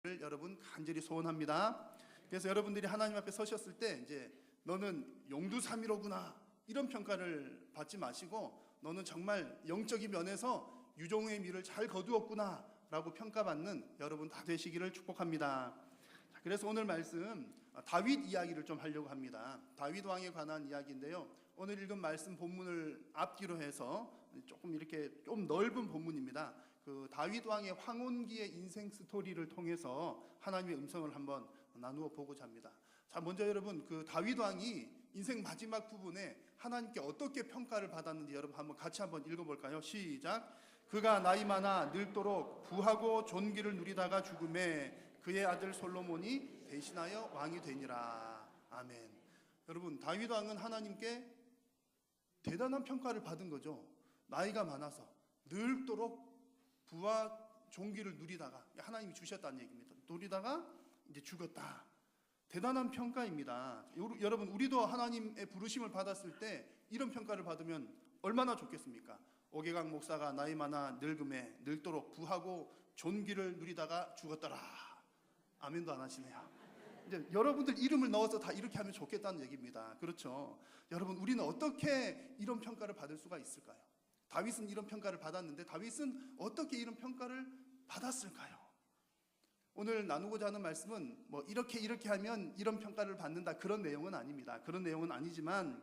여러분 간절히 소원합니다. 그래서 여러분들이 하나님 앞에 서셨을 때 이제 너는 용두사미로구나 이런 평가를 받지 마시고 너는 정말 영적인 면에서 유종의 미를 잘 거두었구나 라고 평가받는 여러분 다 되시기를 축복합니다. 그래서 오늘 말씀 다윗 이야기를 좀 하려고 합니다. 다윗 왕에 관한 이야기인데요, 오늘 읽은 말씀 본문을 앞뒤로 해서 조금 이렇게 좀 넓은 본문입니다. 그 다윗 왕의 황혼기의 인생 스토리를 통해서 하나님의 음성을 한번 나누어 보고자 합니다. 자, 먼저 여러분, 그 다윗 왕이 인생 마지막 부분에 하나님께 어떻게 평가를 받았는지 여러분 한번 같이 한번 읽어볼까요? 시작. 그가 나이 많아 늙도록 부하고 존귀를 누리다가 죽음에 그의 아들 솔로몬이 대신하여 왕이 되니라. 아멘. 여러분, 다윗 왕은 하나님께 대단한 평가를 받은 거죠. 나이가 많아서 늙도록 부와 존귀를 누리다가, 하나님이 주셨다는 얘기입니다. 누리다가 이제 죽었다. 대단한 평가입니다. 여러분, 우리도 하나님의 부르심을 받았을 때 이런 평가를 받으면 얼마나 좋겠습니까? 오계강 목사가 나이 많아 늙음에 늙도록 부하고 존귀를 누리다가 죽었더라. 아멘도 안 하시네요. 이제 여러분들 이름을 넣어서 다 이렇게 하면 좋겠다는 얘기입니다. 그렇죠? 여러분, 우리는 어떻게 이런 평가를 받을 수가 있을까요? 다윗은 이런 평가를 받았는데 다윗은 어떻게 이런 평가를 받았을까요? 오늘 나누고자 하는 말씀은 뭐 이렇게 하면 이런 평가를 받는다 그런 내용은 아닙니다. 그런 내용은 아니지만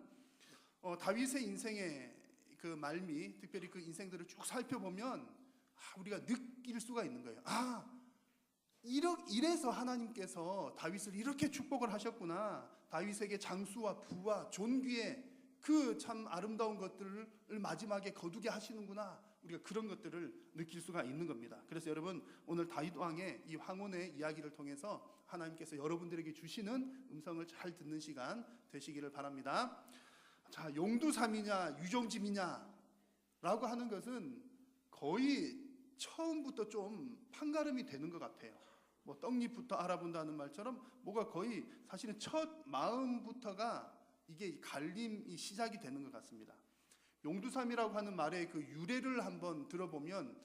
다윗의 인생의 그 말미, 특별히 그 인생들을 쭉 살펴보면 우리가 느낄 수가 있는 거예요. 이래서 하나님께서 다윗을 이렇게 축복을 하셨구나. 다윗에게 장수와 부와 존귀의 그 참 아름다운 것들을 마지막에 거두게 하시는구나. 우리가 그런 것들을 느낄 수가 있는 겁니다. 그래서 여러분, 오늘 다윗 왕의 이 황혼의 이야기를 통해서 하나님께서 여러분들에게 주시는 음성을 잘 듣는 시간 되시기를 바랍니다. 자, 용두삼이냐 유종짐이냐 라고 하는 것은 거의 처음부터 좀 판가름이 되는 것 같아요. 뭐 떡잎부터 알아본다는 말처럼 뭐가 거의 사실은 첫 마음부터가 이게 갈림이 시작이 되는 것 같습니다. 용두삼이라고 하는 말의 그 유래를 한번 들어보면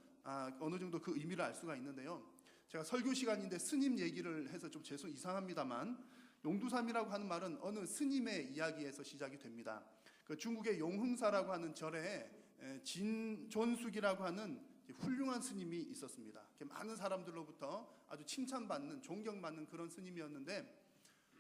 어느 정도 그 의미를 알 수가 있는데요, 제가 설교 시간인데 스님 얘기를 해서 좀 이상합니다만 용두삼이라고 하는 말은 어느 스님의 이야기에서 시작이 됩니다. 그 중국의 용흥사라고 하는 절에 진존숙이라고 하는 훌륭한 스님이 있었습니다. 많은 사람들로부터 아주 칭찬받는, 존경받는 그런 스님이었는데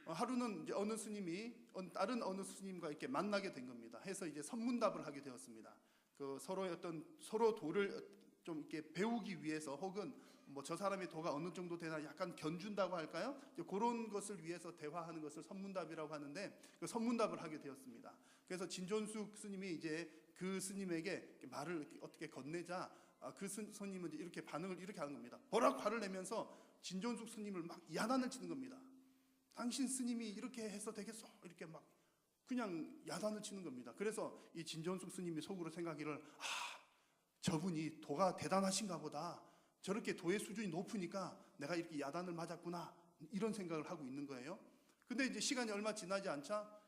하루는 이제 어느 스님이 다른 어느 스님과 이렇게 만나게 된 겁니다. 해서 이제 선문답을 하게 되었습니다. 그 서로 도를 좀 이렇게 배우기 위해서, 혹은 뭐 저 사람의 도가 어느 정도 되나 약간 견준다고 할까요? 그런 것을 위해서 대화하는 것을 선문답이라고 하는데, 그 선문답을 하게 되었습니다. 그래서 진존숙 스님이 이제 그 스님에게 말을 이렇게 어떻게 건네자 그 스님은 이렇게 반응을 이렇게 하는 겁니다. 버럭 화를 내면서 진존숙 스님을 막 야단을 치는 겁니다. 당신 스님이 이렇게 해서 되겠어? 이렇게 막 그냥 야단을 치는 겁니다. 그래서 이 진존숙 스님이 속으로 생각하기를, 저분이 도가 대단하신가 보다. 저렇게 도의 수준이 높으니까 내가 이렇게 야단을 맞았구나. 이런 생각을 하고 있는 거예요. 근데 이제 시간이 얼마 지나지 않자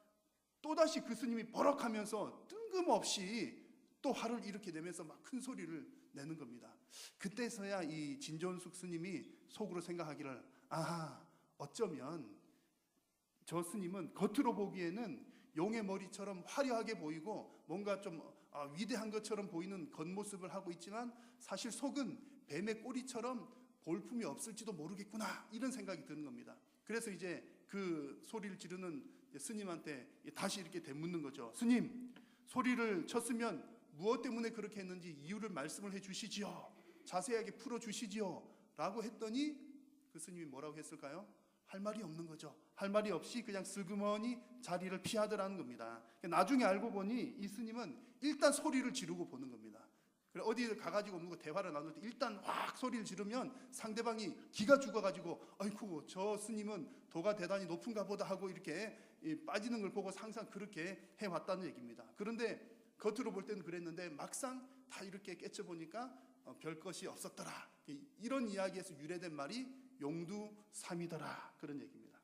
또다시 그 스님이 버럭하면서 뜬금없이 또 화를 이렇게 내면서 막 큰 소리를 내는 겁니다. 그때서야 이 진존숙 스님이 속으로 생각하기를, 어쩌면 저 스님은 겉으로 보기에는 용의 머리처럼 화려하게 보이고 뭔가 좀 위대한 것처럼 보이는 겉모습을 하고 있지만 사실 속은 뱀의 꼬리처럼 볼품이 없을지도 모르겠구나, 이런 생각이 드는 겁니다. 그래서 이제 그 소리를 지르는 스님한테 다시 이렇게 되묻는 거죠. 스님, 소리를 쳤으면 무엇 때문에 그렇게 했는지 이유를 말씀을 해 주시지요. 자세하게 풀어 주시지요. 라고 했더니 그 스님이 뭐라고 했을까요? 할 말이 없는 거죠. 할 말이 없이 그냥 슬그머니 자리를 피하더라는 겁니다. 나중에 알고 보니 이 스님은 일단 소리를 지르고 보는 겁니다. 그래, 어디 가가지고 누구 대화를 나눌 때 일단 확 소리를 지르면 상대방이 기가 죽어가지고 아이쿠, 저 스님은 도가 대단히 높은가 보다 하고 이렇게 빠지는 걸 보고 항상 그렇게 해왔다는 얘기입니다. 그런데 겉으로 볼 때는 그랬는데 막상 다 이렇게 깨쳐보니까 별 것이 없었더라. 이런 이야기에서 유래된 말이 용두삼이더라, 그런 얘기입니다.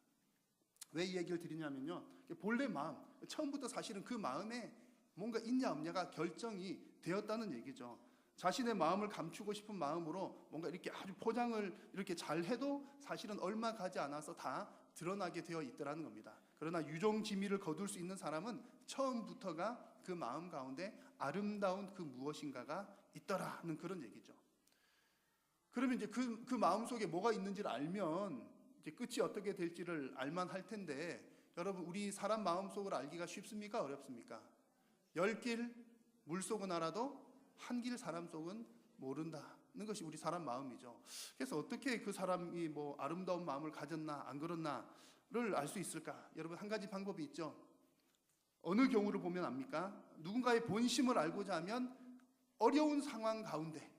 왜 이 얘기를 드리냐면요, 본래 마음, 처음부터 사실은 그 마음에 뭔가 있냐 없냐가 결정이 되었다는 얘기죠. 자신의 마음을 감추고 싶은 마음으로 뭔가 이렇게 아주 포장을 이렇게 잘 해도 사실은 얼마 가지 않아서 다 드러나게 되어 있더라는 겁니다. 그러나 유종지미를 거둘 수 있는 사람은 처음부터가 그 마음 가운데 아름다운 그 무엇인가가 있더라는 그런 얘기죠. 그러면 이제 그 마음 속에 뭐가 있는지를 알면 이제 끝이 어떻게 될지를 알만 할 텐데, 여러분, 우리 사람 마음 속을 알기가 쉽습니까? 어렵습니까? 10길 물속은 알아도 한 길 사람 속은 모른다는 것이 우리 사람 마음이죠. 그래서 어떻게 그 사람이 뭐 아름다운 마음을 가졌나 안 그렇나를 알 수 있을까? 여러분, 한 가지 방법이 있죠. 어느 경우를 보면 압니까? 누군가의 본심을 알고자 하면 어려운 상황 가운데,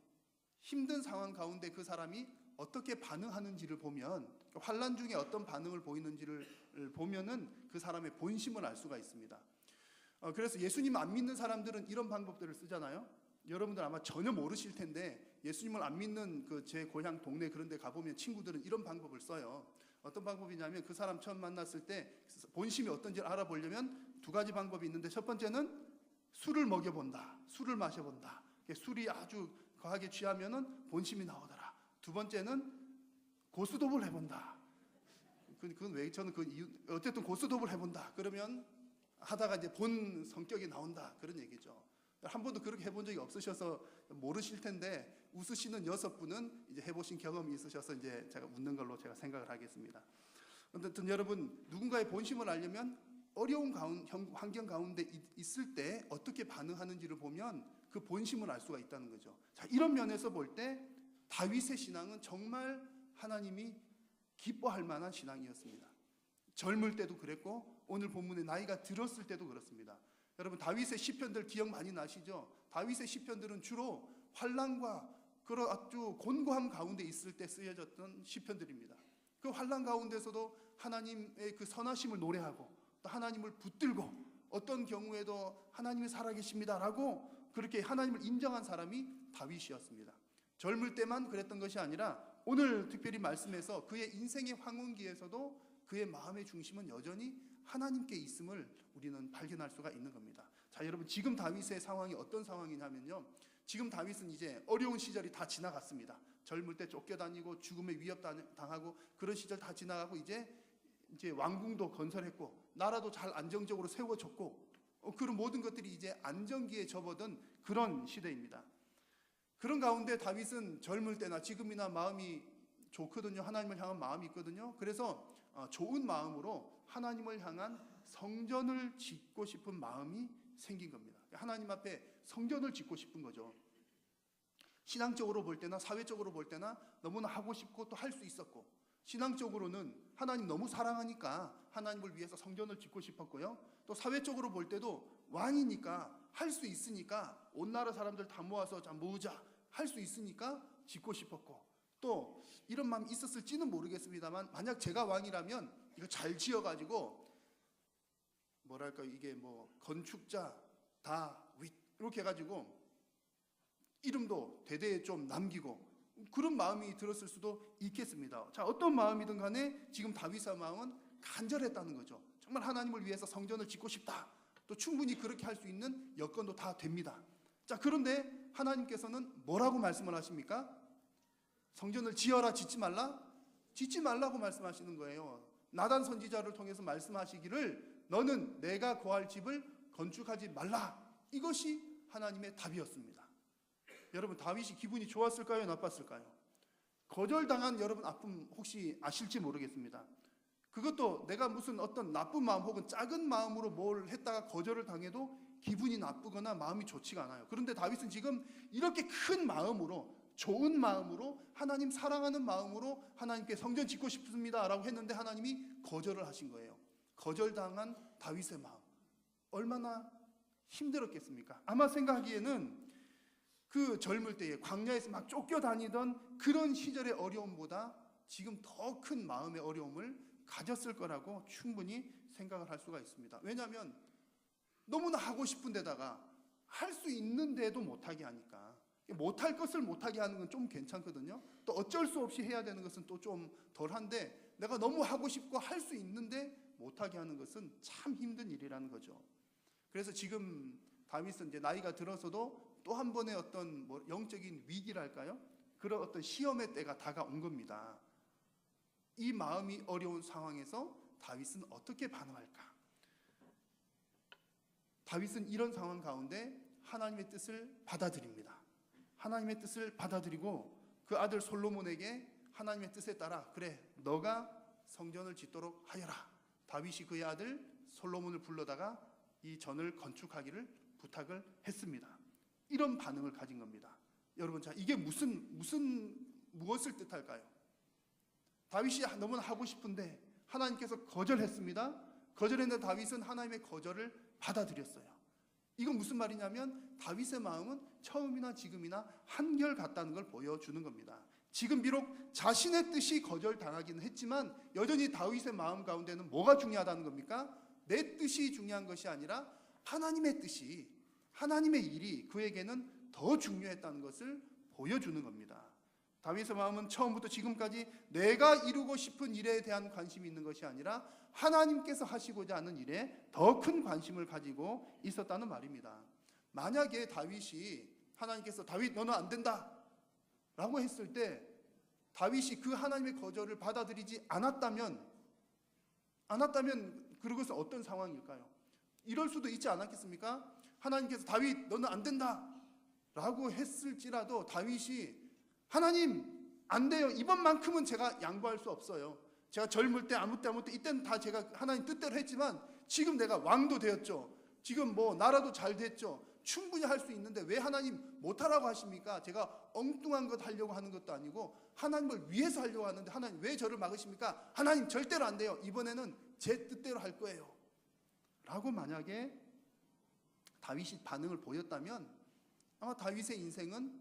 힘든 상황 가운데 그 사람이 어떻게 반응하는지를 보면, 환난 중에 어떤 반응을 보이는지를 보면은 그 사람의 본심을 알 수가 있습니다. 그래서 예수님 안 믿는 사람들은 이런 방법들을 쓰잖아요. 여러분들 아마 전혀 모르실 텐데, 예수님을 안 믿는 그 제 고향 동네 그런 데 가보면 친구들은 이런 방법을 써요. 어떤 방법이냐면, 그 사람 처음 만났을 때 본심이 어떤지 알아보려면 두 가지 방법이 있는데, 첫 번째는 술을 먹여본다, 술을 마셔본다. 술이 아주 거하게 취하면은 본심이 나오더라. 두 번째는 고스톱을 해본다. 그건 왜 저는 그 이유, 어쨌든 고스톱을 해본다. 그러면 하다가 이제 본 성격이 나온다, 그런 얘기죠. 한 번도 그렇게 해본 적이 없으셔서 모르실 텐데, 웃으시는 6분은 이제 해보신 경험이 있으셔서 이제 제가 웃는 걸로 제가 생각을 하겠습니다. 어쨌든 여러분, 누군가의 본심을 알려면 어려운 환경 가운데 있을 때 어떻게 반응하는지를 보면 그 본심을 알 수가 있다는 거죠. 자, 이런 면에서 볼 때 다윗의 신앙은 정말 하나님이 기뻐할 만한 신앙이었습니다. 젊을 때도 그랬고 오늘 본문에 나이가 들었을 때도 그렇습니다. 여러분, 다윗의 시편들 기억 많이 나시죠? 다윗의 시편들은 주로 환난과 그런 아주 곤고함 가운데 있을 때 쓰여졌던 시편들입니다. 그 환난 가운데서도 하나님의 그 선하심을 노래하고 또 하나님을 붙들고, 어떤 경우에도 하나님이 살아계십니다라고 그렇게 하나님을 인정한 사람이 다윗이었습니다. 젊을 때만 그랬던 것이 아니라 오늘 특별히 말씀에서 그의 인생의 황혼기에서도 그의 마음의 중심은 여전히 하나님께 있음을 우리는 발견할 수가 있는 겁니다. 자, 여러분, 지금 다윗의 상황이 어떤 상황이냐면요, 지금 다윗은 이제 어려운 시절이 다 지나갔습니다. 젊을 때 쫓겨다니고 죽음의 위협 당하고 그런 시절 다 지나가고 이제 왕궁도 건설했고 나라도 잘 안정적으로 세워졌고 그런 모든 것들이 이제 안정기에 접어든 그런 시대입니다. 그런 가운데 다윗은 젊을 때나 지금이나 마음이 좋거든요. 하나님을 향한 마음이 있거든요. 그래서 좋은 마음으로 하나님을 향한 성전을 짓고 싶은 마음이 생긴 겁니다. 하나님 앞에 성전을 짓고 싶은 거죠. 신앙적으로 볼 때나 사회적으로 볼 때나 너무나 하고 싶고 또 할 수 있었고, 신앙적으로는 하나님 너무 사랑하니까 하나님을 위해서 성전을 짓고 싶었고요. 또 사회적으로 볼 때도 왕이니까 할 수 있으니까 온 나라 사람들 다 모아서 자 모으자 할 수 있으니까 짓고 싶었고, 또 이런 마음이 있었을지는 모르겠습니다만 만약 제가 왕이라면 이거 잘 지어가지고 뭐랄까 이게 뭐 건축자 다윗 이렇게 해가지고 이름도 대대에 좀 남기고 그런 마음이 들었을 수도 있겠습니다. 자, 어떤 마음이든 간에 지금 다윗의 마음은 간절했다는 거죠. 정말 하나님을 위해서 성전을 짓고 싶다. 또 충분히 그렇게 할 수 있는 여건도 다 됩니다. 자, 그런데 하나님께서는 뭐라고 말씀을 하십니까? 성전을 지어라, 짓지 말라? 짓지 말라고 말씀하시는 거예요. 나단 선지자를 통해서 말씀하시기를 너는 내가 거할 집을 건축하지 말라. 이것이 하나님의 답이었습니다. 여러분, 다윗이 기분이 좋았을까요? 나빴을까요? 거절당한 여러분 아픔 혹시 아실지 모르겠습니다. 그것도 내가 무슨 어떤 나쁜 마음 혹은 작은 마음으로 뭘 했다가 거절을 당해도 기분이 나쁘거나 마음이 좋지가 않아요. 그런데 다윗은 지금 이렇게 큰 마음으로, 좋은 마음으로, 하나님 사랑하는 마음으로 하나님께 성전 짓고 싶습니다 라고 했는데 하나님이 거절을 하신 거예요. 거절당한 다윗의 마음 얼마나 힘들었겠습니까? 아마 생각하기에는 그 젊을 때에 광야에서 막 쫓겨다니던 그런 시절의 어려움보다 지금 더 큰 마음의 어려움을 가졌을 거라고 충분히 생각을 할 수가 있습니다. 왜냐하면 너무나 하고 싶은 데다가 할 수 있는데도 못하게 하니까, 못할 것을 못하게 하는 건 좀 괜찮거든요. 또 어쩔 수 없이 해야 되는 것은 또 좀 덜한데 내가 너무 하고 싶고 할 수 있는데 못하게 하는 것은 참 힘든 일이라는 거죠. 그래서 지금 다윗은 이제 나이가 들어서도 또 한 번의 어떤 영적인 위기랄까요? 그런 어떤 시험의 때가 다가온 겁니다. 이 마음이 어려운 상황에서 다윗은 어떻게 반응할까? 다윗은 이런 상황 가운데 하나님의 뜻을 받아들입니다. 하나님의 뜻을 받아들이고 그 아들 솔로몬에게 하나님의 뜻에 따라 그래 너가 성전을 짓도록 하여라. 다윗이 그의 아들 솔로몬을 불러다가 이 전을 건축하기를 부탁을 했습니다. 이런 반응을 가진 겁니다. 여러분, 자 이게 무엇을 뜻할까요? 다윗이 너무나 하고 싶은데 하나님께서 거절했습니다. 거절했는데 다윗은 하나님의 거절을 받아들였어요. 이건 무슨 말이냐면 다윗의 마음은 처음이나 지금이나 한결같다는 걸 보여주는 겁니다. 지금 비록 자신의 뜻이 거절당하기는 했지만 여전히 다윗의 마음 가운데는 뭐가 중요하다는 겁니까? 내 뜻이 중요한 것이 아니라 하나님의 뜻이, 하나님의 일이 그에게는 더 중요했다는 것을 보여주는 겁니다. 다윗의 마음은 처음부터 지금까지 내가 이루고 싶은 일에 대한 관심이 있는 것이 아니라 하나님께서 하시고자 하는 일에 더 큰 관심을 가지고 있었다는 말입니다. 만약에 다윗이 하나님께서 다윗 너는 안 된다 라고 했을 때 다윗이 그 하나님의 거절을 받아들이지 않았다면 그것은 어떤 상황일까요? 이럴 수도 있지 않았겠습니까? 하나님께서 다윗 너는 안 된다 라고 했을지라도 다윗이 하나님 안 돼요. 이번만큼은 제가 양보할 수 없어요. 제가 젊을 때 아무 때 이때는 다 제가 하나님 뜻대로 했지만 지금 내가 왕도 되었죠. 지금 나라도 잘 됐죠. 충분히 할 수 있는데 왜 하나님 못하라고 하십니까? 제가 엉뚱한 것 하려고 하는 것도 아니고 하나님을 위해서 하려고 하는데 하나님 왜 저를 막으십니까? 하나님 절대로 안 돼요. 이번에는 제 뜻대로 할 거예요 라고 만약에 다윗이 반응을 보였다면 아마 다윗의 인생은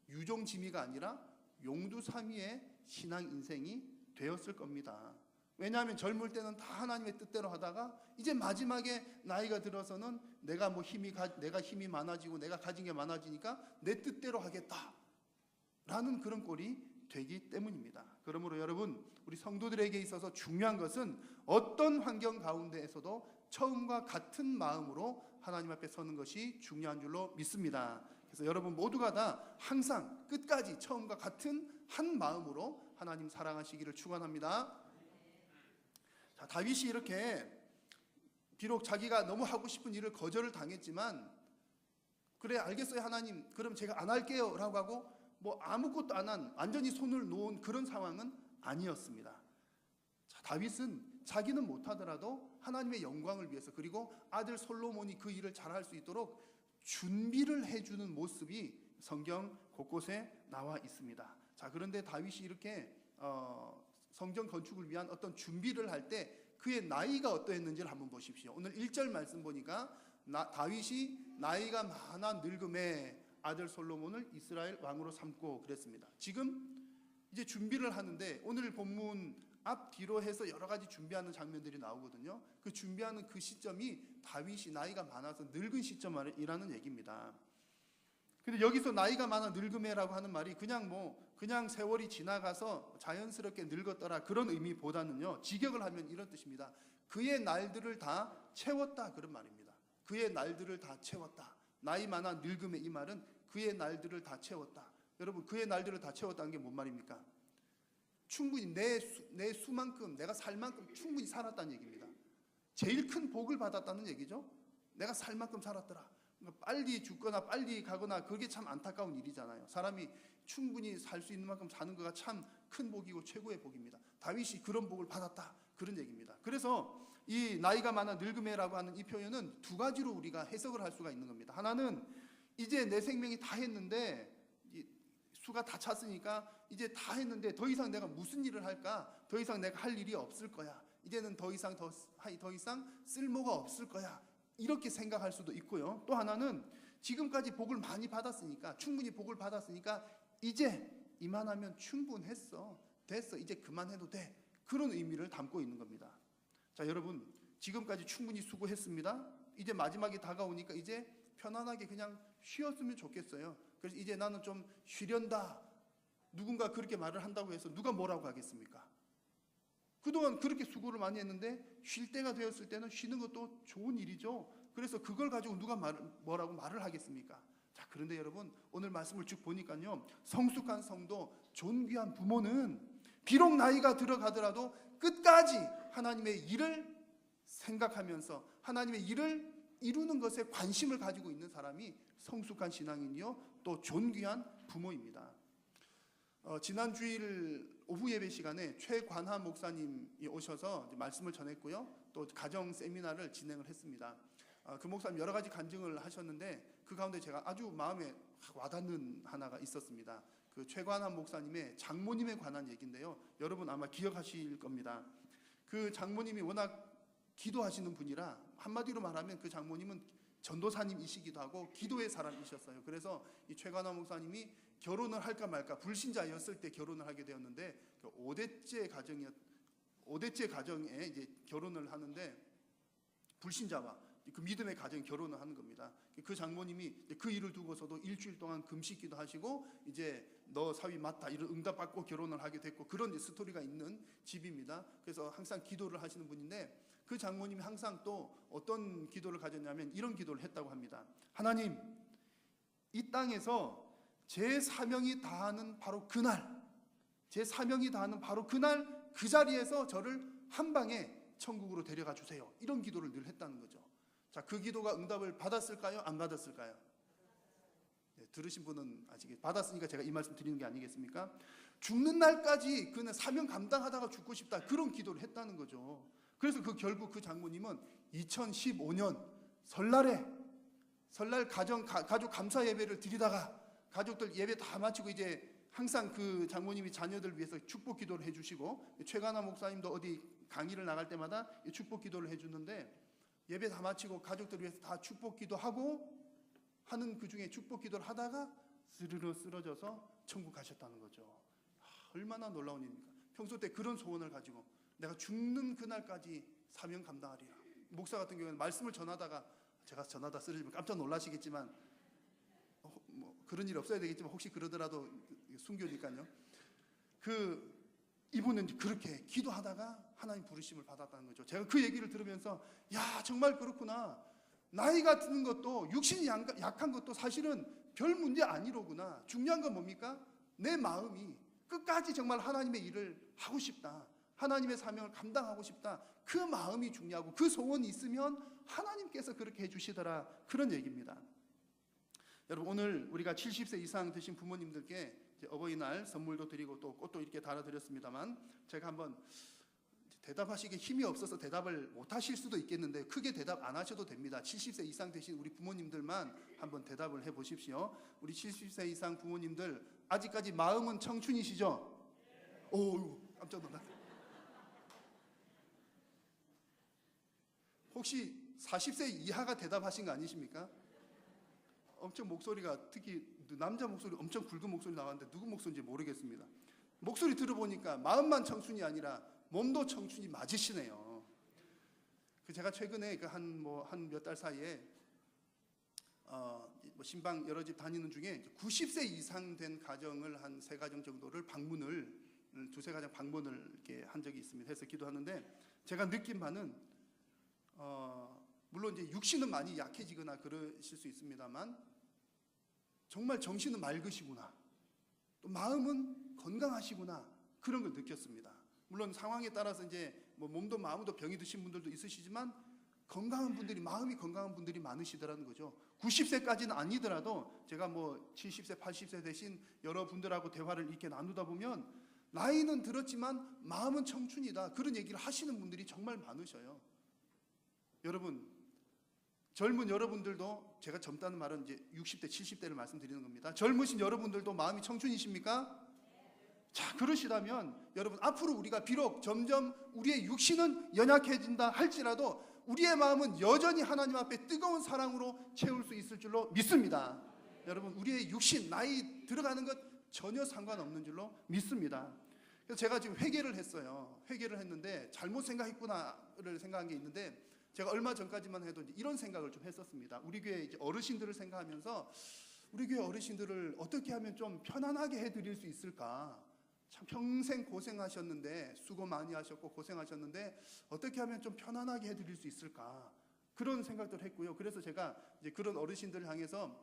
유종지미가 아니라 용두사미의 신앙 인생이 되었을 겁니다. 왜냐하면 젊을 때는 다 하나님의 뜻대로 하다가 이제 마지막에 나이가 들어서는 내가 힘이 많아지고 내가 가진 게 많아지니까 내 뜻대로 하겠다라는 그런 꼴이 되기 때문입니다. 그러므로 여러분, 우리 성도들에게 있어서 중요한 것은 어떤 환경 가운데에서도 처음과 같은 마음으로 하나님 앞에 서는 것이 중요한 줄로 믿습니다. 그래서 여러분 모두가 다 항상 끝까지 처음과 같은 한 마음으로 하나님 사랑하시기를 축원합니다. 자, 다윗이 이렇게 비록 자기가 너무 하고 싶은 일을 거절을 당했지만 그래 알겠어요 하나님 그럼 제가 안 할게요 라고 하고 아무것도 안 한 완전히 손을 놓은 그런 상황은 아니었습니다. 자, 다윗은 자기는 못하더라도 하나님의 영광을 위해서 그리고 아들 솔로몬이 그 일을 잘할 수 있도록 준비를 해주는 모습이 성경 곳곳에 나와 있습니다. 자, 그런데 다윗이 이렇게 성전 건축을 위한 어떤 준비를 할 때 그의 나이가 어떠했는지를 한번 보십시오. 오늘 1절 말씀 보니까 다윗이 나이가 많아 늙음에 아들 솔로몬을 이스라엘 왕으로 삼고 그랬습니다. 지금 이제 준비를 하는데 오늘 본문 앞뒤로 해서 여러 가지 준비하는 장면들이 나오거든요. 그 준비하는 그 시점이 다윗이 나이가 많아서 늙은 시점이라는 얘기입니다. 근데 여기서 나이가 많아 늙음에라고 하는 말이 그냥 세월이 지나가서 자연스럽게 늙었더라 그런 의미보다는요, 직역을 하면 이런 뜻입니다. 그의 날들을 다 채웠다 그런 말입니다. 그의 날들을 다 채웠다. 나이 많아 늙음에 이 말은 그의 날들을 다 채웠다. 여러분 그의 날들을 다 채웠다는 게 뭔 말입니까? 충분히 내 수만큼 내가 살 만큼 충분히 살았다는 얘기입니다. 제일 큰 복을 받았다는 얘기죠. 내가 살 만큼 살았더라. 빨리 죽거나 빨리 가거나 그게 참 안타까운 일이잖아요. 사람이 충분히 살 수 있는 만큼 사는 거가 참 큰 복이고 최고의 복입니다. 다윗이 그런 복을 받았다 그런 얘기입니다. 그래서 이 나이가 많아 늙음에라고 하는 이 표현은 두 가지로 우리가 해석을 할 수가 있는 겁니다. 하나는 이제 내 생명이 다 했는데 수가 다 찼으니까 이제 다 했는데 더 이상 내가 무슨 일을 할까? 더 이상 내가 할 일이 없을 거야. 이제는 더 이상 쓸모가 없을 거야. 이렇게 생각할 수도 있고요. 또 하나는 지금까지 복을 많이 받았으니까 충분히 복을 받았으니까 이제 이만하면 충분했어. 됐어. 이제 그만해도 돼. 그런 의미를 담고 있는 겁니다. 자, 여러분 지금까지 충분히 수고했습니다. 이제 마지막이 다가오니까 이제 편안하게 그냥 쉬었으면 좋겠어요. 그래서 이제 나는 좀 쉬련다. 누군가 그렇게 말을 한다고 해서 누가 뭐라고 하겠습니까? 그동안 그렇게 수고를 많이 했는데 쉴 때가 되었을 때는 쉬는 것도 좋은 일이죠. 그래서 그걸 가지고 누가 뭐라고 말을 하겠습니까? 자, 그런데 여러분 오늘 말씀을 쭉 보니까요, 성숙한 성도, 존귀한 부모는 비록 나이가 들어가더라도 끝까지 하나님의 일을 생각하면서 하나님의 일을 이루는 것에 관심을 가지고 있는 사람이 성숙한 신앙인이요 또 존귀한 부모입니다. 지난 주일 오후 예배 시간에 최관하 목사님이 오셔서 말씀을 전했고요, 또 가정 세미나를 진행을 했습니다. 그 목사님 여러 가지 간증을 하셨는데 그 가운데 제가 아주 마음에 와닿는 하나가 있었습니다. 그 최관하 목사님의 장모님에 관한 얘기인데요, 여러분 아마 기억하실 겁니다. 그 장모님이 워낙 기도하시는 분이라 한마디로 말하면 그 장모님은 전도사님이시기도 하고 기도의 사람이셨어요. 그래서 이 최관하 목사님이 결혼을 할까 말까 불신자였을 때 결혼을 하게 되었는데, 그 5대째 가정에 이제 결혼을 하는데 불신자와 그 믿음의 가정 결혼을 하는 겁니다. 그 장모님이 그 일을 두고서도 일주일 동안 금식기도 하시고 이제 너 사위 맞다 이런 응답받고 결혼을 하게 됐고, 그런 스토리가 있는 집입니다. 그래서 항상 기도를 하시는 분인데 그 장모님이 항상 또 어떤 기도를 가졌냐면 이런 기도를 했다고 합니다. 하나님, 이 땅에서 제 사명이 다하는 바로 그날, 제 사명이 다하는 바로 그날 그 자리에서 저를 한 방에 천국으로 데려가 주세요. 이런 기도를 늘 했다는 거죠. 자, 그 기도가 응답을 받았을까요? 안 받았을까요? 네, 들으신 분은 아직 받았으니까 제가 이 말씀 드리는 게 아니겠습니까? 죽는 날까지 그는 사명 감당하다가 죽고 싶다, 그런 기도를 했다는 거죠. 그래서 결국 그 장모님은 2015년 설날 가족 감사 예배를 드리다가 가족들 예배 다 마치고 이제 항상 그 장모님이 자녀들 위해서 축복 기도를 해주시고, 최관하 목사님도 어디 강의를 나갈 때마다 축복 기도를 해주는데, 예배 다 마치고 가족들 위해서 다 축복 기도하고 하는 그 중에 축복 기도를 하다가 스르르 쓰러져서 천국 가셨다는 거죠. 얼마나 놀라운 일입니까? 평소 때 그런 소원을 가지고 내가 죽는 그날까지 사명 감당하리라. 목사 같은 경우에는 말씀을 전하다가, 제가 전하다 쓰러지면 깜짝 놀라시겠지만 뭐 그런 일 없어야 되겠지만 혹시 그러더라도 순교니까요. 이분은 그렇게 기도하다가 하나님 부르심을 받았다는 거죠. 제가 그 얘기를 들으면서 야, 정말 그렇구나. 나이가 드는 것도 육신이 약한 것도 사실은 별 문제 아니로구나. 중요한 건 뭡니까? 내 마음이 끝까지 정말 하나님의 일을 하고 싶다, 하나님의 사명을 감당하고 싶다, 그 마음이 중요하고 그 소원이 있으면 하나님께서 그렇게 해주시더라, 그런 얘기입니다. 여러분, 오늘 우리가 70세 이상 되신 부모님들께 어버이날 선물도 드리고 또 꽃도 이렇게 달아드렸습니다만, 제가 한번 대답하시기에 힘이 없어서 대답을 못 하실 수도 있겠는데 크게 대답 안 하셔도 됩니다. 70세 이상 되신 우리 부모님들만 한번 대답을 해 보십시오. 우리 70세 이상 부모님들 아직까지 마음은 청춘이시죠? 오, 깜짝 놀랐네. 혹시 40세 이하가 대답하신 거 아니십니까? 엄청 목소리가, 특히 남자 목소리 엄청 굵은 목소리 나왔는데 누구 목소리인지 모르겠습니다. 목소리 들어보니까 마음만 청춘이 아니라 몸도 청춘이 맞으시네요. 제가 최근에 한 몇 달 사이에 신방 여러 집 다니는 중에 90세 이상 된 가정을 한 3가정 정도를 두세 가정 방문을 이렇게 한 적이 있습니다. 해서 기도하는데 제가 느낀 바는 물론 이제 육신은 많이 약해지거나 그러실 수 있습니다만 정말 정신은 맑으시구나, 또 마음은 건강하시구나, 그런 걸 느꼈습니다. 물론 상황에 따라서 이제 몸도 마음도 병이 드신 분들도 있으시지만 건강한 분들이, 마음이 건강한 분들이 많으시더라는 거죠. 90세까지는 아니더라도 제가 70세, 80세 되신 여러분들하고 대화를 이렇게 나누다 보면 나이는 들었지만 마음은 청춘이다, 그런 얘기를 하시는 분들이 정말 많으셔요. 여러분, 젊은 여러분들도, 제가 젊다는 말은 이제 60대, 70대를 말씀드리는 겁니다. 젊으신 여러분들도 마음이 청춘이십니까? 자, 그러시다면 여러분, 앞으로 우리가 비록 점점 우리의 육신은 연약해진다 할지라도 우리의 마음은 여전히 하나님 앞에 뜨거운 사랑으로 채울 수 있을 줄로 믿습니다. 여러분, 우리의 육신, 나이 들어가는 것 전혀 상관없는 줄로 믿습니다. 그래서 제가 지금 회개를 했어요. 회개를 했는데 잘못 생각했구나를 생각한 게 있는데, 제가 얼마 전까지만 해도 이런 생각을 좀 했었습니다. 우리 교회 이제 어르신들을 생각하면서 우리 교회 어르신들을 어떻게 하면 좀 편안하게 해드릴 수 있을까? 참 평생 고생하셨는데, 수고 많이 하셨고 고생하셨는데 어떻게 하면 좀 편안하게 해드릴 수 있을까? 그런 생각들을 했고요. 그래서 제가 이제 그런 어르신들을 향해서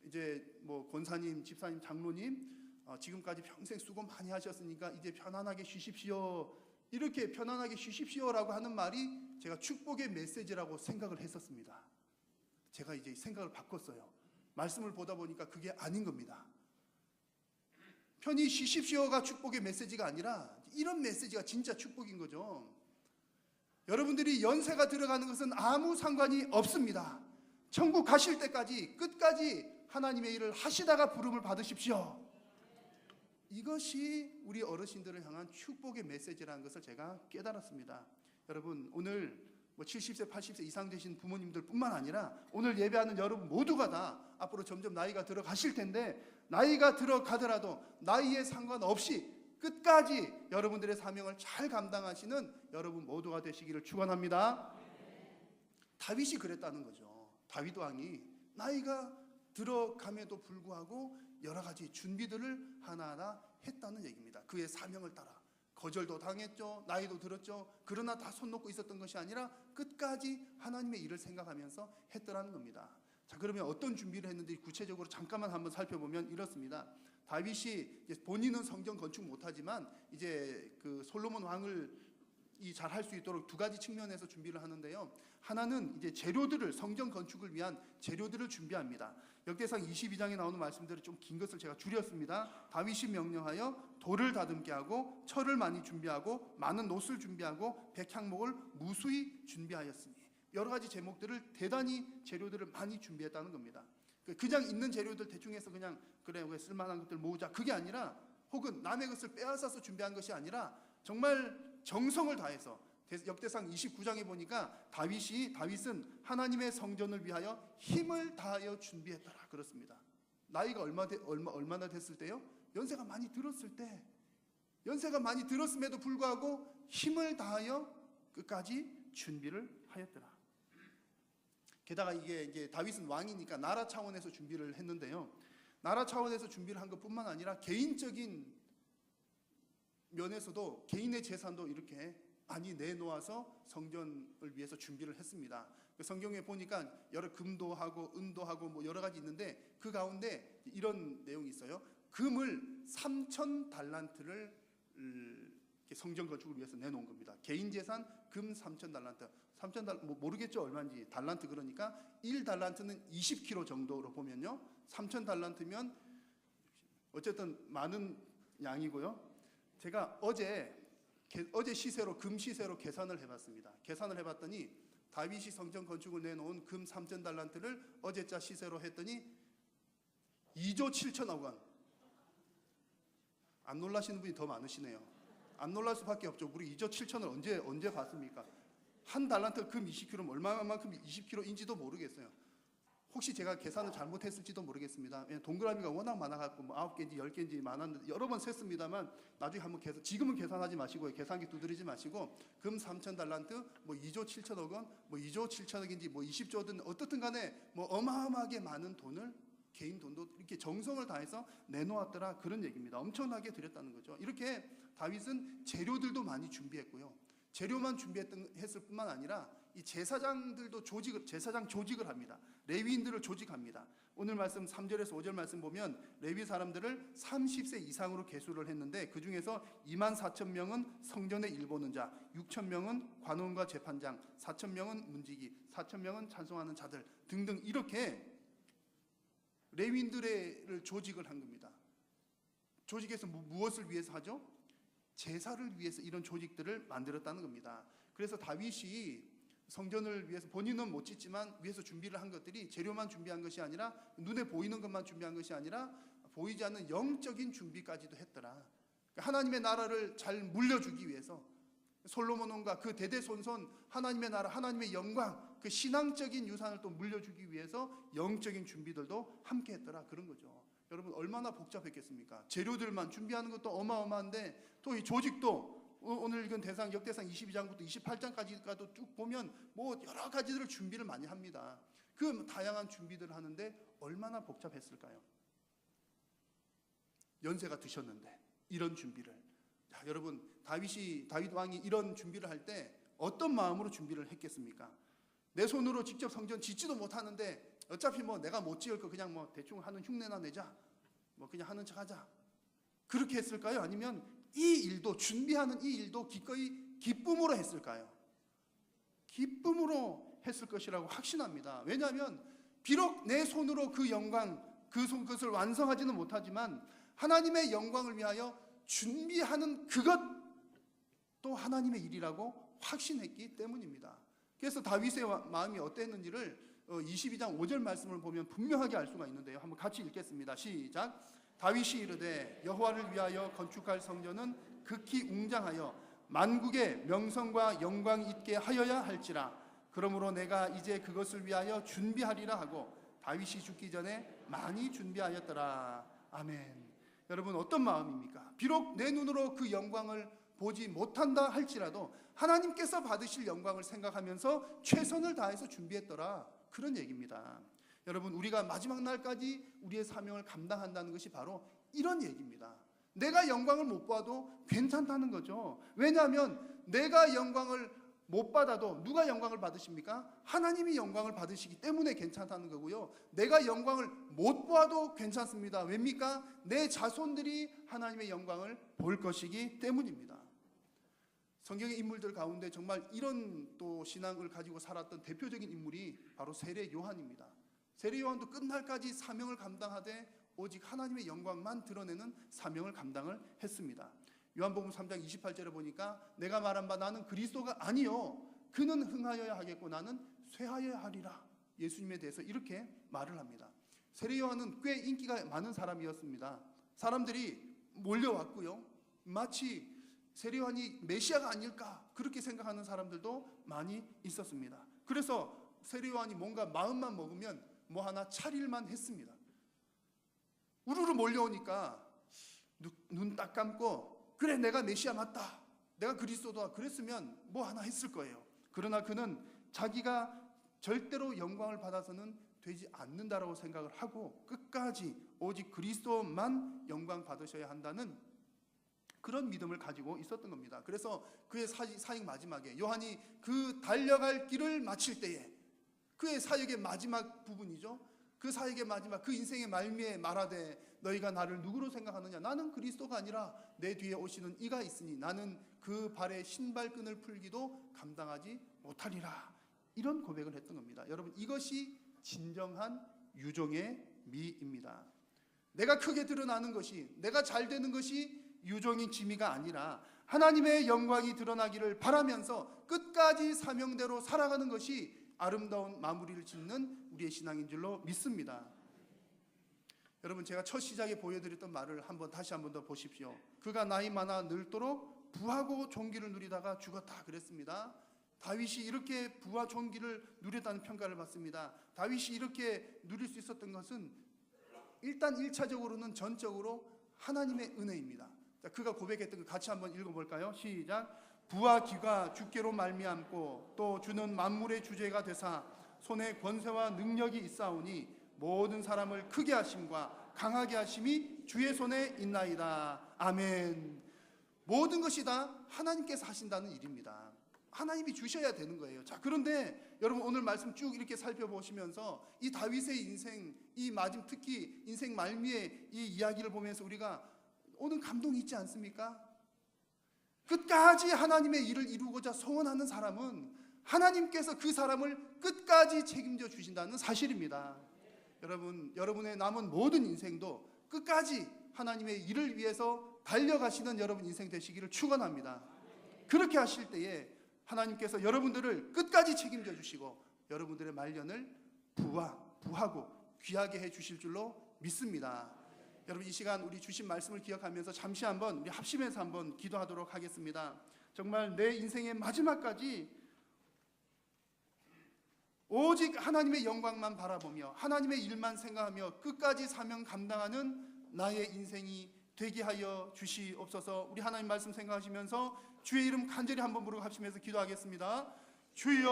이제 뭐 권사님, 집사님, 장로님 지금까지 평생 수고 많이 하셨으니까 이제 편안하게 쉬십시오. 이렇게 편안하게 쉬십시오라고 하는 말이 제가 축복의 메시지라고 생각을 했었습니다. 제가 이제 생각을 바꿨어요. 말씀을 보다 보니까 그게 아닌 겁니다. 편히 쉬십시오가 축복의 메시지가 아니라 이런 메시지가 진짜 축복인 거죠. 여러분들이 연세가 들어가는 것은 아무 상관이 없습니다. 천국 가실 때까지 끝까지 하나님의 일을 하시다가 부름을 받으십시오. 이것이 우리 어르신들을 향한 축복의 메시지라는 것을 제가 깨달았습니다. 여러분, 오늘 뭐 70세, 80세 이상 되신 부모님들 뿐만 아니라 오늘 예배하는 여러분 모두가 다 앞으로 점점 나이가 들어가실 텐데, 나이가 들어가더라도 나이에 상관없이 끝까지 여러분들의 사명을 잘 감당하시는 여러분 모두가 되시기를 축원합니다. 다윗이 그랬다는 거죠. 다윗 왕이 나이가 들어감에도 불구하고 여러 가지 준비들을 하나하나 했다는 얘기입니다. 그의 사명을 따라 거절도 당했죠. 나이도 들었죠. 그러나 다 손 놓고 있었던 것이 아니라 끝까지 하나님의 일을 생각하면서 했더라는 겁니다. 자, 그러면 어떤 준비를 했는지 구체적으로 잠깐만 한번 살펴보면 이렇습니다. 다윗이 본인은 성전 건축 못하지만 이제 그 솔로몬 왕을 잘 할 수 있도록 두 가지 측면에서 준비를 하는데요. 하나는 이제 재료들을, 성전 건축을 위한 재료들을 준비합니다. 역대상 22장에 나오는 말씀들을 좀 긴 것을 제가 줄였습니다. 다윗이 명령하여 돌을 다듬게 하고 철을 많이 준비하고 많은 놋을 준비하고 백향목을 무수히 준비하였으니, 여러 가지 제목들을 대단히 재료들을 많이 준비했다는 겁니다. 그냥 있는 재료들 대충해서 그냥 그래 쓸만한 것들 모으자, 그게 아니라, 혹은 남의 것을 빼앗아서 준비한 것이 아니라 정말 정성을 다해서, 역대상 29장에 보니까 다윗은 하나님의 성전을 위하여 힘을 다하여 준비했더라 그렇습니다. 나이가 얼마나 됐을 때요? 연세가 많이 들었을 때, 연세가 많이 들었음에도 불구하고 힘을 다하여 끝까지 준비를 하였더라. 게다가 이게 다윗은 왕이니까 나라 차원에서 준비를 했는데요. 나라 차원에서 준비를 한 것뿐만 아니라 개인적인 면에서도 개인의 재산도 이렇게 많이 내놓아서 성전을 위해서 준비를 했습니다. 성경에 보니까 여러 금도 하고 은도 하고 뭐 여러 가지 있는데 그 가운데 이런 내용이 있어요. 금을 3,000달란트를 성전 건축을 위해서 내놓은 겁니다. 개인 재산 금 3,000달란트. 3,000달란트 뭐 모르겠죠 얼마인지. 달란트 그러니까 1달란트는 20kg 정도로 보면요. 3,000달란트면 어쨌든 많은 양이고요. 제가 어제 시세로, 금 시세로 계산을 해봤습니다. 계산을 해봤더니 다윗이 성전 건축을 내놓은 금 3,000달란트를 어제자 시세로 했더니 2조 7천억 원. 안 놀라시는 분이 더 많으시네요. 안 놀랄 수밖에 없죠. 우리 2조 7천을 언제 봤습니까? 한 달란트 금 20kg면 얼마만큼 20kg인지도 모르겠어요. 혹시 제가 계산을 잘못했을지도 모르겠습니다. 동그라미가 워낙 많아갖고 뭐 9개인지 10개인지 많았는데 여러 번 셌습니다만 나중에 한번 지금은 계산하지 마시고요. 계산기 두드리지 마시고 금 3,000달란트 뭐 2조 7천억 원 뭐 2조 7천억인지 뭐 20조든 어떻든 간에 뭐 어마어마하게 많은 돈을, 개인 돈도 이렇게 정성을 다해서 내놓았더라 그런 얘기입니다. 엄청나게 드렸다는 거죠. 이렇게 다윗은 재료들도 많이 준비했고요. 재료만 준비했을 뿐만 아니라 이 제사장들도 제사장 조직을 합니다. 레위인들을 조직합니다. 오늘 말씀 3절에서 5절 말씀 보면 레위 사람들을 30세 이상으로 계수를 했는데 그 중에서 24,000명은 성전에 일보는 자, 6,000명은 관원과 재판장, 4,000명은 문지기, 4,000명은 찬송하는 자들 등등 이렇게 레위인들을 조직을 한 겁니다. 조직에서 무엇을 위해서 하죠? 제사를 위해서 이런 조직들을 만들었다는 겁니다. 그래서 다윗이 성전을 위해서 본인은 못 짓지만 위해서 준비를 한 것들이 재료만 준비한 것이 아니라 눈에 보이는 것만 준비한 것이 아니라 보이지 않는 영적인 준비까지도 했더라. 그러니까 하나님의 나라를 잘 물려주기 위해서 솔로몬 왕과 그 대대손손 하나님의 나라, 하나님의 영광, 그 신앙적인 유산을 또 물려주기 위해서 영적인 준비들도 함께 했더라 그런 거죠. 여러분 얼마나 복잡했겠습니까? 재료들만 준비하는 것도 어마어마한데 또 이 조직도 오늘 읽은 역대상 22장부터 28장까지도 쭉 보면 뭐 여러 가지들을 준비를 많이 합니다. 그 다양한 준비들을 하는데 얼마나 복잡했을까요? 연세가 드셨는데 이런 준비를. 자, 여러분 다윗 왕이 이런 준비를 할 때 어떤 마음으로 준비를 했겠습니까? 내 손으로 직접 성전 짓지도 못하는데 어차피 뭐 내가 못 지을 거 그냥 뭐 대충 하는 흉내나 내자, 뭐 그냥 하는 척하자, 그렇게 했을까요? 아니면 이 일도, 준비하는 이 일도 기꺼이 기쁨으로 했을까요? 기쁨으로 했을 것이라고 확신합니다. 왜냐하면 비록 내 손으로 그 영광, 그것을 완성하지는 못하지만 하나님의 영광을 위하여 준비하는 그것도 하나님의 일이라고 확신했기 때문입니다. 그래서 다윗의 마음이 어땠는지를 22장 5절 말씀을 보면 분명하게 알 수가 있는데요. 한번 같이 읽겠습니다. 시작. 다윗이 이르되 여호와를 위하여 건축할 성전은 극히 웅장하여 만국의 명성과 영광이 있게 하여야 할지라. 그러므로 내가 이제 그것을 위하여 준비하리라 하고 다윗이 죽기 전에 많이 준비하였더라. 아멘. 여러분, 어떤 마음입니까? 비록 내 눈으로 그 영광을 보지 못한다 할지라도 하나님께서 받으실 영광을 생각하면서 최선을 다해서 준비했더라, 그런 얘기입니다. 여러분, 우리가 마지막 날까지 우리의 사명을 감당한다는 것이 바로 이런 얘기입니다. 내가 영광을 못 봐도 괜찮다는 거죠. 왜냐하면 내가 영광을 못 받아도 누가 영광을 받으십니까? 하나님이 영광을 받으시기 때문에 괜찮다는 거고요. 내가 영광을 못 봐도 괜찮습니다. 왜입니까? 내 자손들이 하나님의 영광을 볼 것이기 때문입니다. 성경의 인물들 가운데 정말 이런 또 신앙을 가지고 살았던 대표적인 인물이 바로 세례 요한입니다. 세례 요한도 끝날까지 사명을 감당하되 오직 하나님의 영광만 드러내는 사명을 감당을 했습니다. 요한복음 3장 28절에 보니까 내가 말한 바 나는 그리스도가 아니요 그는 흥하여야 하겠고 나는 쇠하여야 하리라. 예수님에 대해서 이렇게 말을 합니다. 세례 요한은 꽤 인기가 많은 사람이었습니다. 사람들이 몰려왔고요. 마치 세례 요한이 메시아가 아닐까 그렇게 생각하는 사람들도 많이 있었습니다. 그래서 세례 요한이 뭔가 마음만 먹으면 뭐 하나 차릴만 했습니다. 우르르 몰려오니까 눈 딱 감고 그래 내가 메시아 맞다, 내가 그리스도다 그랬으면 뭐 하나 했을 거예요. 그러나 그는 자기가 절대로 영광을 받아서는 되지 않는다라고 생각을 하고 끝까지 오직 그리스도만 영광 받으셔야 한다는 그런 믿음을 가지고 있었던 겁니다. 그래서 그의 사역 마지막에 요한이 그 달려갈 길을 마칠 때에 그의 사역의 마지막 부분이죠. 그 사역의 마지막, 그 인생의 말미에 말하되 너희가 나를 누구로 생각하느냐? 나는 그리스도가 아니라 내 뒤에 오시는 이가 있으니 나는 그 발의 신발끈을 풀기도 감당하지 못하리라. 이런 고백을 했던 겁니다. 여러분, 이것이 진정한 유종의 미입니다. 내가 크게 드러나는 것이, 내가 잘 되는 것이 유종인 지미가 아니라 하나님의 영광이 드러나기를 바라면서 끝까지 사명대로 살아가는 것이 아름다운 마무리를 짓는 우리의 신앙인 줄로 믿습니다. 여러분, 제가 첫 시작에 보여드렸던 말을 다시 한 번 더 보십시오. 그가 나이 많아 늙도록 부하고 존귀를 누리다가 죽었다 그랬습니다. 다윗이 이렇게 부와 존귀를 누렸다는 평가를 받습니다. 다윗이 이렇게 누릴 수 있었던 것은 일단 1차적으로는 전적으로 하나님의 은혜입니다. 자, 그가 고백했던 거 같이 한번 읽어볼까요? 시작. 부와 기가 주께로 말미암고 또 주는 만물의 주제가 되사 손에 권세와 능력이 있사오니 모든 사람을 크게 하심과 강하게 하심이 주의 손에 있나이다. 아멘. 모든 것이 다 하나님께서 하신다는 일입니다. 하나님이 주셔야 되는 거예요. 자, 그런데 여러분, 오늘 말씀 쭉 이렇게 살펴보시면서 이 다윗의 인생, 이 마지막 특히 인생 말미에 이 이야기를 보면서 우리가 오늘 감동이 있지 않습니까? 끝까지 하나님의 일을 이루고자 소원하는 사람은 하나님께서 그 사람을 끝까지 책임져 주신다는 사실입니다. 여러분, 여러분의 남은 모든 인생도 끝까지 하나님의 일을 위해서 달려가시는 여러분 인생 되시기를 축원합니다. 그렇게 하실 때에 하나님께서 여러분들을 끝까지 책임져 주시고 여러분들의 말년을 부하고 귀하게 해 주실 줄로 믿습니다. 여러분, 이 시간 우리 주신 말씀을 기억하면서 잠시 한번 우리 합심해서 한번 기도하도록 하겠습니다. 정말 내 인생의 마지막까지 오직 하나님의 영광만 바라보며 하나님의 일만 생각하며 끝까지 사명 감당하는 나의 인생이 되게 하여 주시옵소서. 우리 하나님 말씀 생각하시면서 주의 이름 간절히 한번 부르고 합심해서 기도하겠습니다. 주여,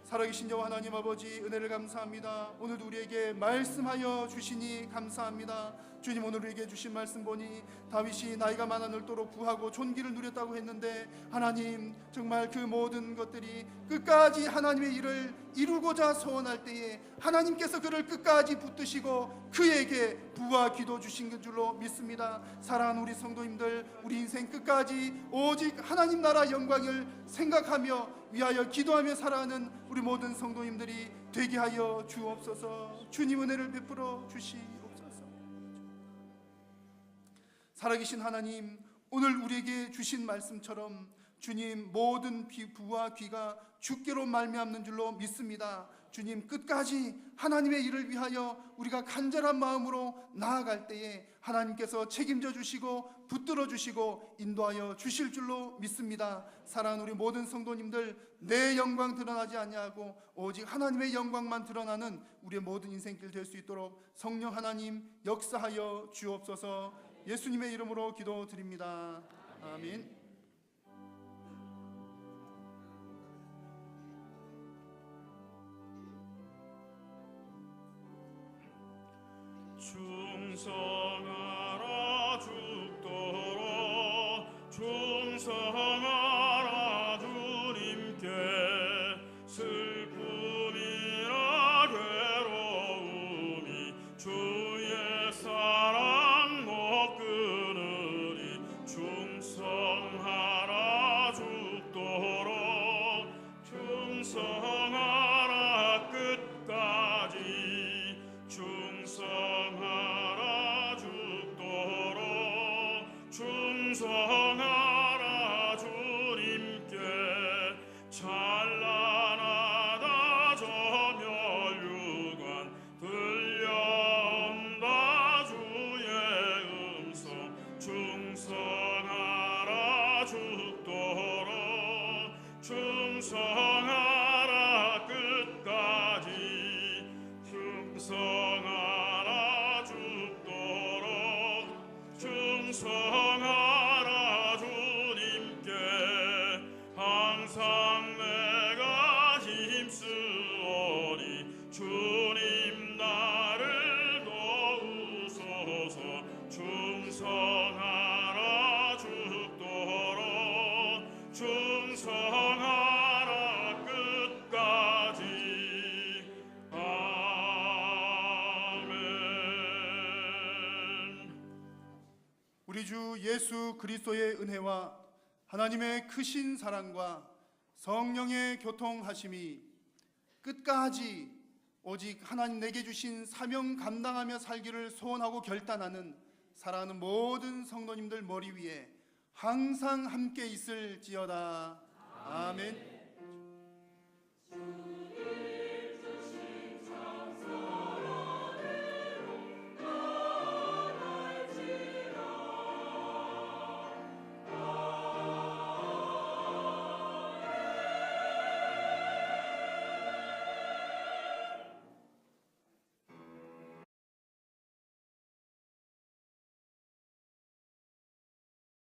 살아계신 여호와 하나님 아버지, 은혜를 감사합니다. 오늘도 우리에게 말씀하여 주시니 감사합니다. 주님, 오늘 우리에게 주신 말씀 보니 다윗이 나이가 많아 늙도록 부하고 존귀를 누렸다고 했는데, 하나님 정말 그 모든 것들이 끝까지 하나님의 일을 이루고자 소원할 때에 하나님께서 그를 끝까지 붙드시고 그에게 부와 기도 주신 줄로 믿습니다. 사랑하는 우리 성도님들, 우리 인생 끝까지 오직 하나님 나라 영광을 생각하며 위하여 기도하며 살아가는 우리 모든 성도님들이 되게 하여 주옵소서. 주님 은혜를 베풀어 주시옵소서. 살아계신 하나님, 오늘 우리에게 주신 말씀처럼 주님, 모든 부와 귀가 주께로 말미암는 줄로 믿습니다. 주님, 끝까지 하나님의 일을 위하여 우리가 간절한 마음으로 나아갈 때에 하나님께서 책임져 주시고 붙들어 주시고 인도하여 주실 줄로 믿습니다. 사랑하는 우리 모든 성도님들, 내 영광 드러나지 아니하고 오직 하나님의 영광만 드러나는 우리의 모든 인생길 될 수 있도록 성령 하나님 역사하여 주옵소서. 예수님의 이름으로 기도드립니다. 아멘. 충성하라 죽도록 충성하라 주님께 슬픔이나 괴로움이 주의 사랑 못 끊으리 충성하라 죽도록 충성하라 끝까지 충성하라 죽도록 충성하라 주님께 찬란하다 저 멸류관 들려온다 주의 음성 충성하라 죽도록 충성하라 끝까지 충성하라 죽도록 충성하라 주님께 항상 내가 힘쓰오니 주님 나를 도우소서 충성하라 죽도록 충성하라 끝까지 우리 주 예수 그리스도의 은혜와 하나님의 크신 사랑과 성령의 교통하심이 끝까지 오직 하나님 내게 주신 사명 감당하며 살기를 소원하고 결단하는 사랑하는 모든 성도님들 머리 위에 항상 함께 있을지어다. 아멘.